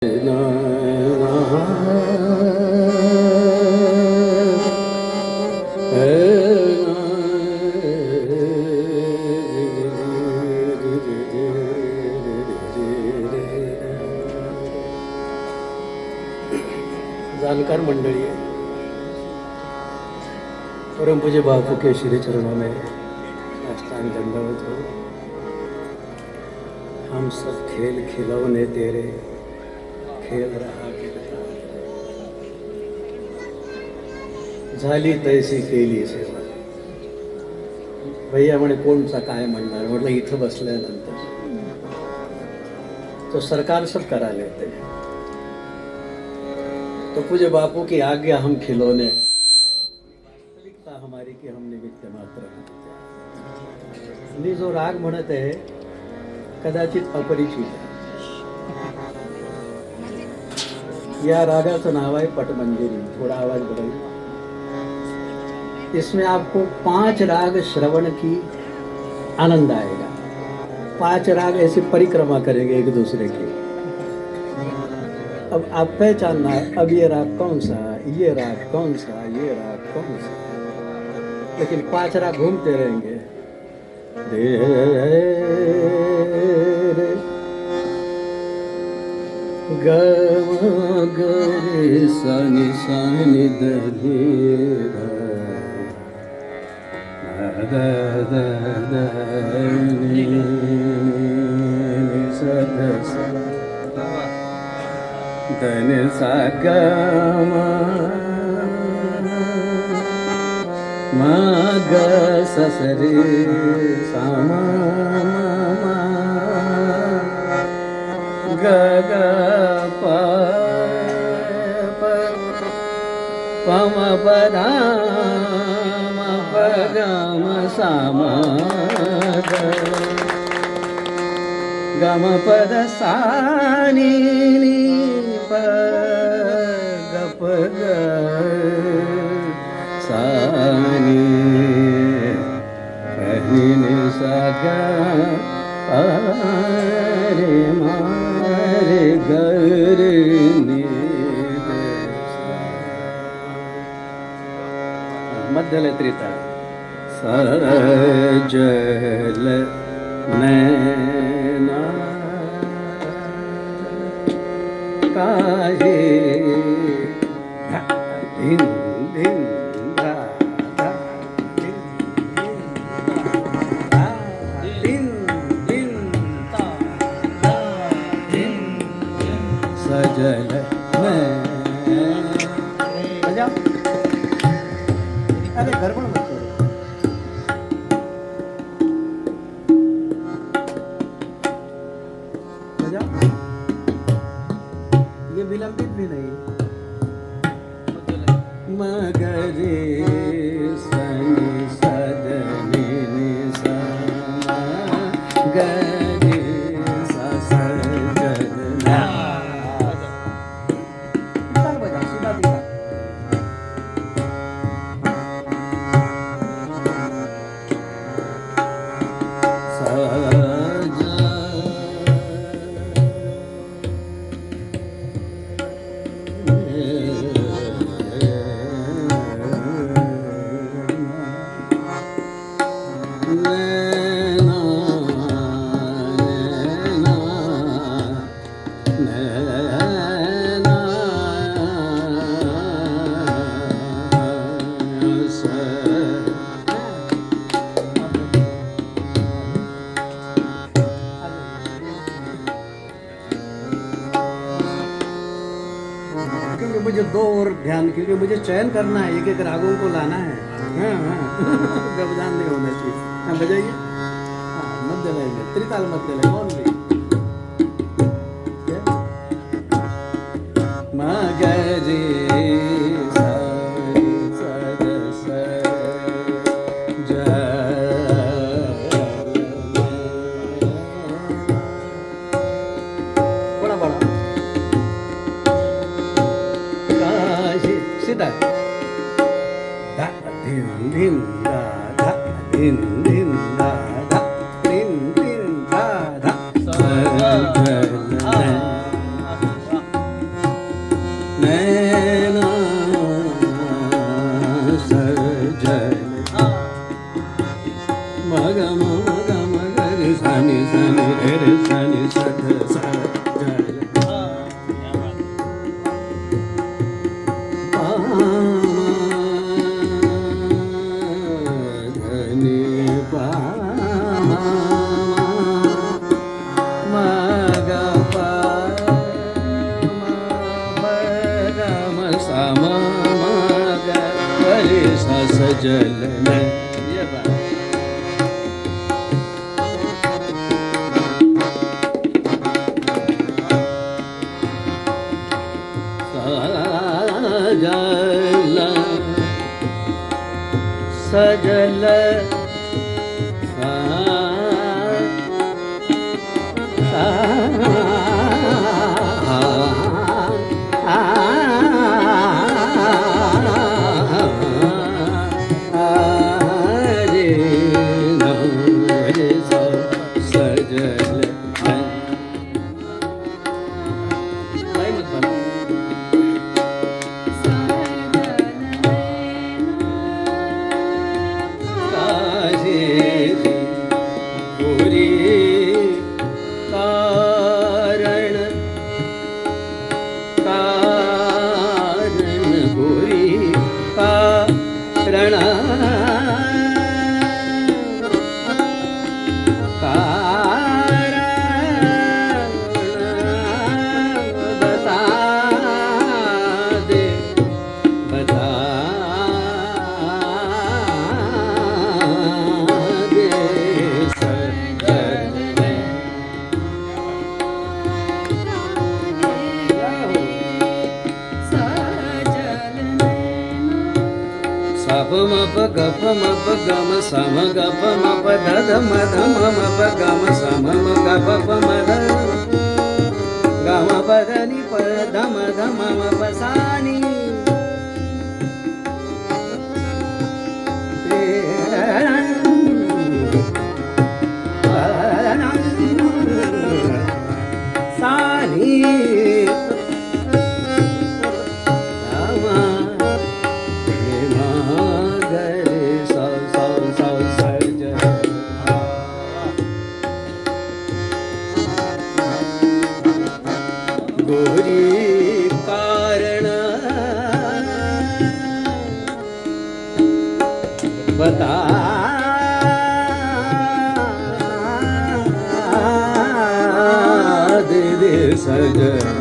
जानकार मंडळी है, परम पूज्य बापू के श्री चरणों में साष्टांग दंडवत हो। हम सब खेल खिलौने तेरे खेल रहा झाली तैसी केली सेवा। भैया म्हणे कोणचा काय म्हणणार, म्हटलं इथं बसल्यानंतर तो सरकार सब करा लेते हैं, तो पूज्य बापू की आज्ञा हम खिलौने, वास्तविकता हमारी की हम निमित्त मात्र हैं। मी जो राग म्हणत आहे कदाचित अपरिचित आहे। या रागाचं नाव आहे पटमंजरी। थोड़ा आवाज बढ़ाइए। इसमें आपको 5 राग श्रवण की आनंद आएगा। 5 राग ऐसी परिक्रमा करेंगे एक दूसरे की। अब आप पहचानना है अब ये राग कौन सा, ये राग कौन सा, ये राग कौन सा, लेकिन 5 राग घूमते रहेंगे। ग ग रे सा नि सा नि द रे ग द द नि सा द सा द नि सा ग म ग स स रे सा म ग ग प प प म प ध म प ग म सा म ग ग म प ध सा नि नि प ग प ग सा नि प नि नि सा ग प रे म रे ग रे नि मध्यले त्रिता सजल नैना काहे धिन धिन धा धा धिन धिन धा धा धिन सजल नैना। अरे गड़बड़ मत करो। ये विलंबित भी नहीं। मगरे सनि सदनि नि सा गरे सा सजल ना। ताल बजाओ सीधा सीधा। क्योंकि मुझे 2 और ध्यान, क्योंकि मुझे चयन करना है, एक एक रागों को लाना है। व्यवधान नहीं होना चाहिए। हाँ बजाइए। हाँ मध्य लय में, त्रिताल मध्य लय कौन भी मगरे सा सा द सा ज बड़ा बड़ा सीधा धा धिन धिन धा धा धिन धिन धा धा धिन धिन धा धा सजल नैना सजल मग मग मग सानी सानी रे सानी सख सजल धनी पामा मग साम मग रे सा सजल ये बात सजल मप गप मप गम सम गप मप धद मध मम प गम सम म गप प मध गम पदनि प धम धम म प सानि गोरी कारण बता दे दे सजन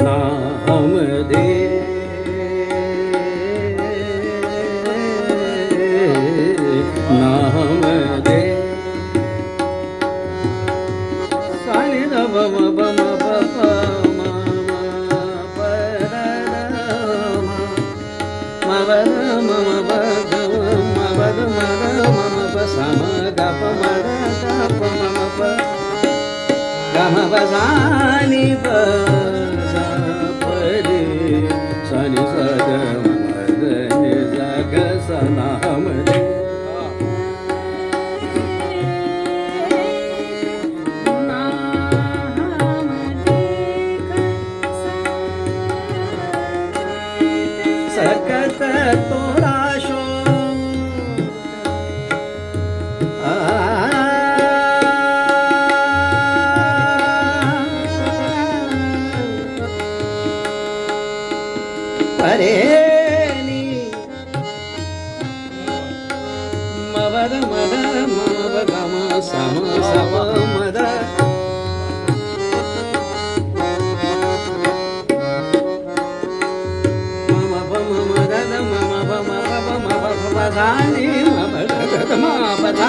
नाम दे नाम दे सानि द बम बम प म प द म ब द म ब द म ब द म द म प स म ग प म द ग प म प ग म प सानि प सानि सद मद नि जग सनाम दे सकत तोरा शो अरे मद मद मम गम सम सम मद मम प मम दद मम प म प म प प सानि मम दद म प ध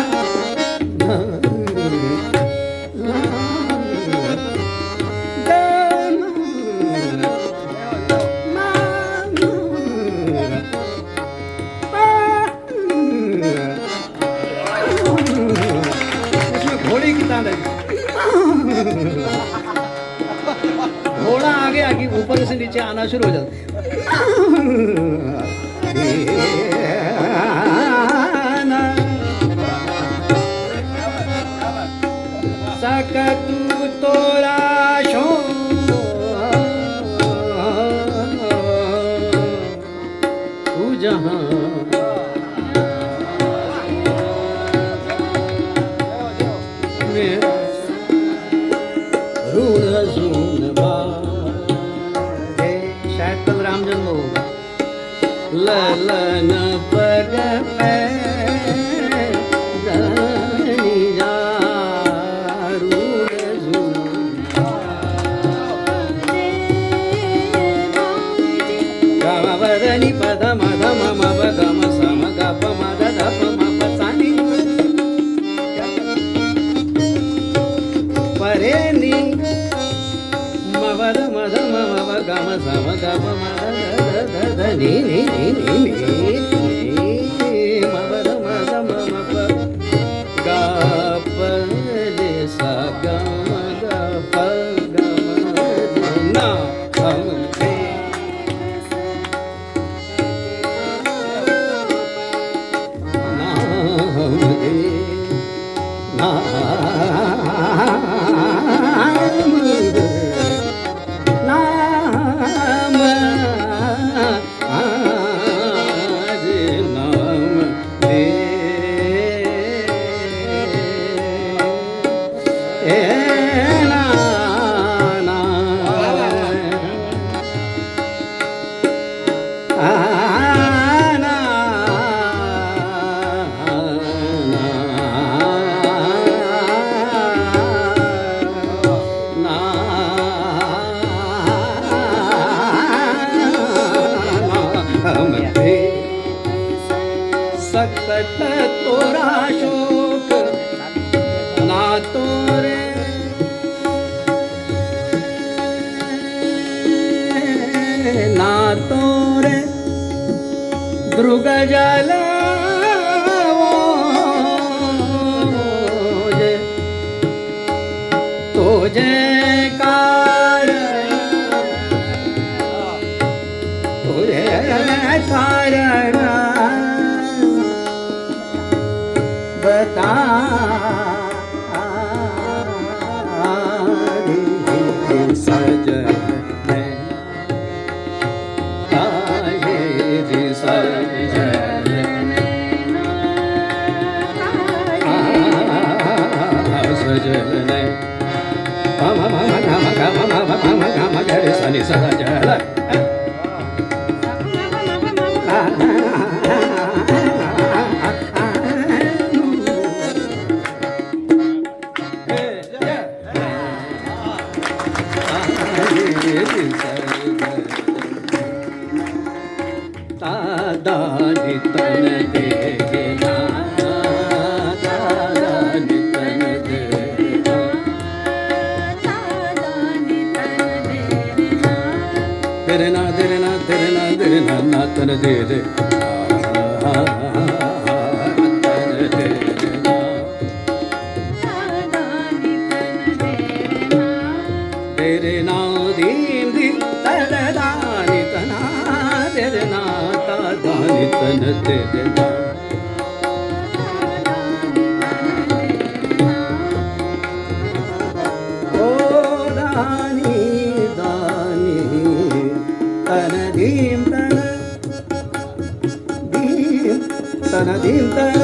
घोड़ी की तान थोड़ा आगे आगे ऊपर से नीचे आना शुरू हो जाता सकतु तोरा शो तू जहां शायद कल राम जन्म होगा ललन पग पे धनी जा गमवदनी पद मद मम गम सम गप मद दप मप सानी परे नी मवद मद मम गम सम गप मद नी नी नी मवद मद मम गप रे सा गम गप गम ना हम सकत तोरा शोक ना तोरे ना तोरे दृग जल तुझे कारण बता सजन सजन मम मम गम गम मम मम गम गरे सनि सजन दादानी तन देना दादानी तन देना दादानी तन देना तेरे ना तेरे ना तेरे ना तेरे ना ना तन दे दे तेरे ना दीन दी तदानी तना तेरे ना तादानी तन तेरे ना ओ दानी दानी तन दीम तन दीम तन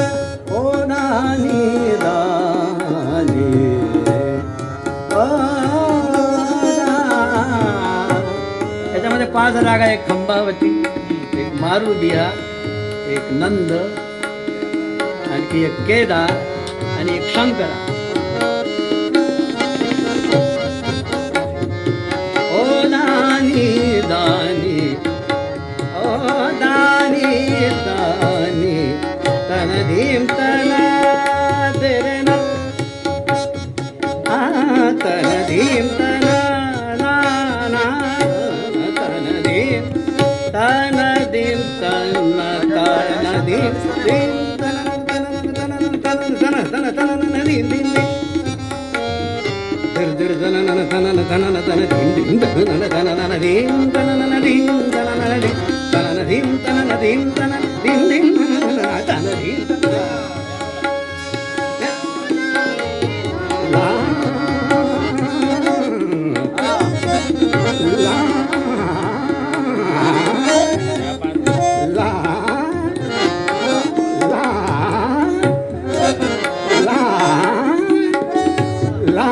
ओ दानी दानी याच्यामध्ये 5 राग आहे. एक खंबावती, एक मारुदिया, एक नंद, आणखी एक केदार आणि एक शंकरा. ओ दानी दानी ओ दानी दानी तन धीम तना तेरे ना तन धीम तना ना ना तन धीम तन धीम तना तन धीम धीम तन तन तन तन तन तन तन धीम धीम दिर दिर दननन दनन दनन दन धीम धीम दनन दनन धीम दनन धीम दनन धीम दनन धीम दनन धीम दनन धीम धीम दनन धीम ला ला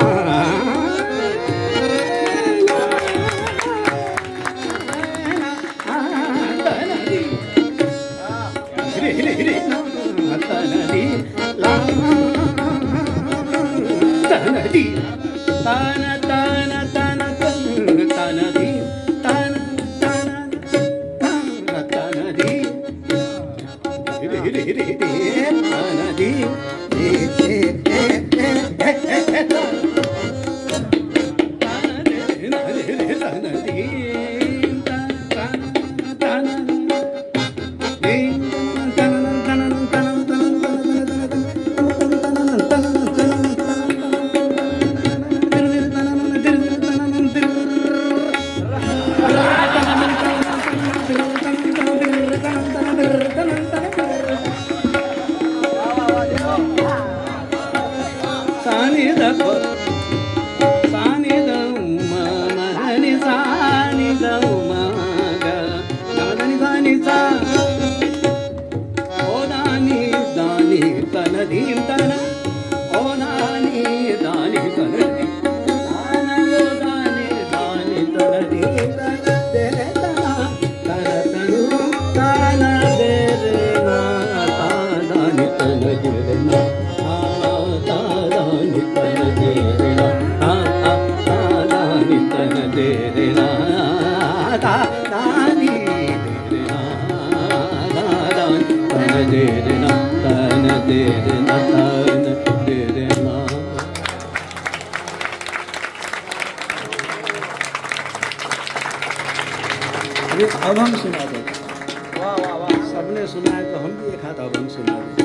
अभंग सुना दो। सबने सुना है तो हम भी एक हाथ अभंग सुना दें।